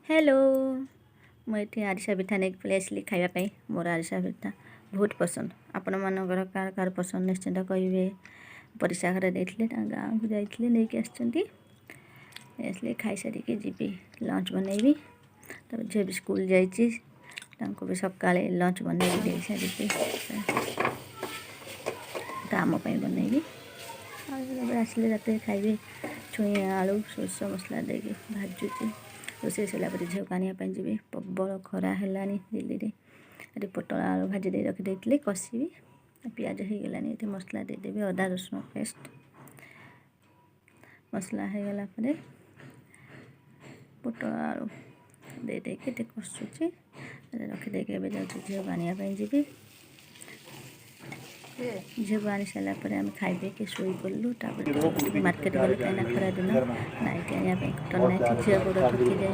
Hello मुझे आरिसा पिठा नहीं पलि आसली खावाई मोर आरिसा पिठा बहुत पसंद आपण मानकर कार कार पसंद निश्चिंत कहे परिसा घर देते गाँव को जाइए नहीं आसली खाई सारिकी जी लंच बनैबी तब झील भी स्कूल जाइए भी सका लंच बनैबी दे सारिकी आम बनैबी आसले रात खाइबे छुई आलू सोर्ष मसला देके भाजुची रोसे सारापर झील को आने जी प्रबल खरा है दिल्ली में पोटल आलू भाजी दे रखी कषी पियाज हो गलानी ये मसला देदेवी अदा रसुण पेस्ट मसला हो गला पोटल आलू दे कषुची रखिदे झील को आने जी झील को आनी सारापर आम खाइबे कि शोई पड़लु मार्केट गलु कहीं खरा दिन नाइट आने कटन नाइट झील को थकी जाए।